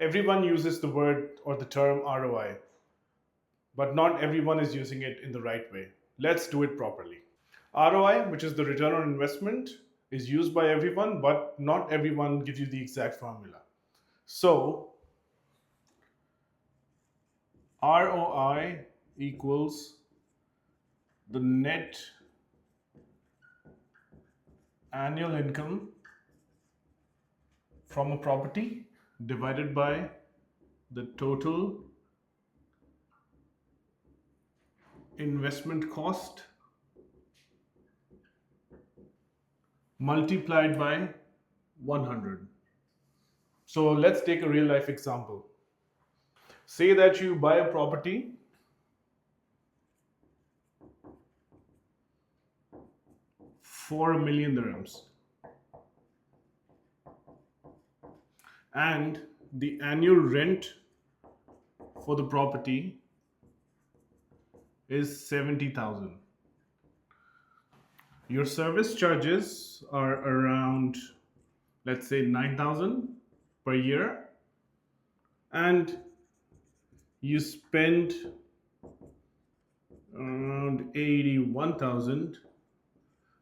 Everyone uses the word or the term ROI, but not everyone is using it in the right way. Let's do it properly. ROI, which is the return on investment, is used by everyone, but not everyone gives you the exact formula. So, ROI equals the net annual income from a property divided by the total investment cost multiplied by 100. So let's take a real life example. Say that you buy a property for 1,000,000 dirhams and the annual rent for the property is 70,000. Your service charges are around, let's say, 9,000 per year, and you spend around 81,000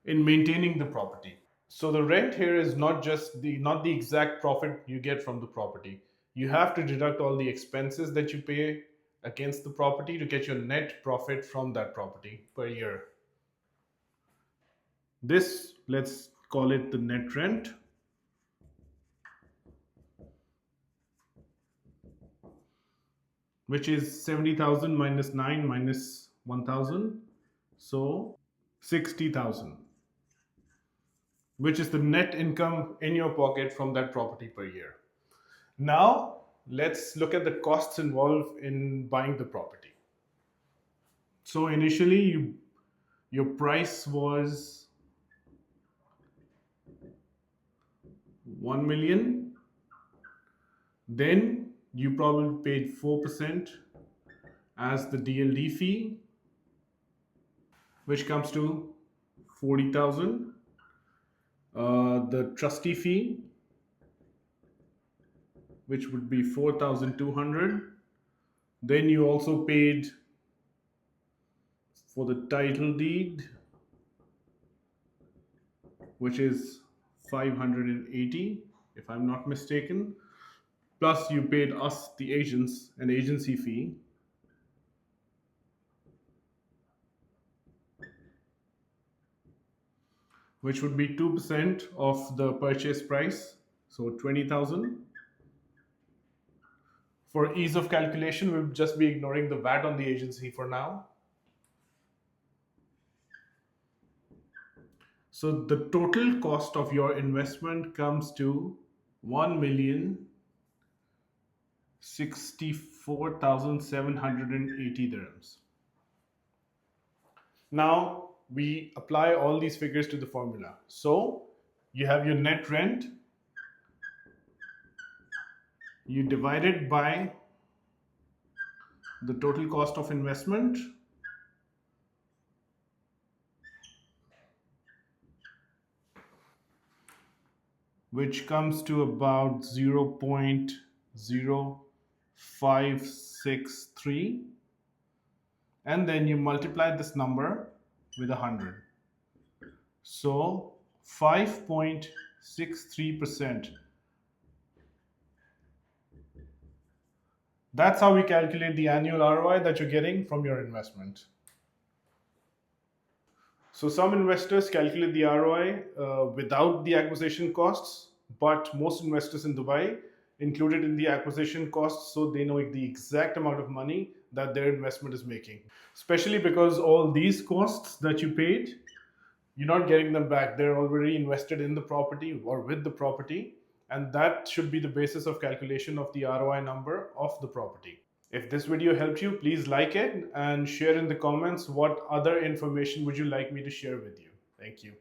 in maintaining the property. So the rent here is not the exact profit you get from the property. You have to deduct all the expenses that you pay against the property to get your net profit from that property per year. This, let's call it the net rent. Which is 70,000 minus 9 minus 1,000. So 60,000. Which is the net income in your pocket from that property per year. Now, let's look at the costs involved in buying the property. So initially, your price was 1 million. Then you probably paid 4% as the DLD fee, which comes to 40,000. The trustee fee, which would be 4,200. Then you also paid for the title deed, which is 580, if I'm not mistaken. Plus you paid us, the agents, an agency fee. Which would be 2% of the purchase price, so 20,000. For ease of calculation, we'll just be ignoring the VAT on the agency for now. So the total cost of your investment comes to 1,064,780 dirhams. Now we apply all these figures to the formula. So you have your net rent, you divide it by the total cost of investment, which comes to about 0.0563, and then you multiply this number with 100. So 5.63%. That's how we calculate the annual ROI that you're getting from your investment. So some investors calculate the ROI without the acquisition costs, but most investors in Dubai include it in the acquisition costs so they know the exact amount of money that their investment is making. Especially because all these costs that you paid, you're not getting them back. They're already invested in the property or with the property, and that should be the basis of calculation of the ROI number of the property. If this video helped you, please like it and share in the comments what other information would you like me to share with you. Thank you.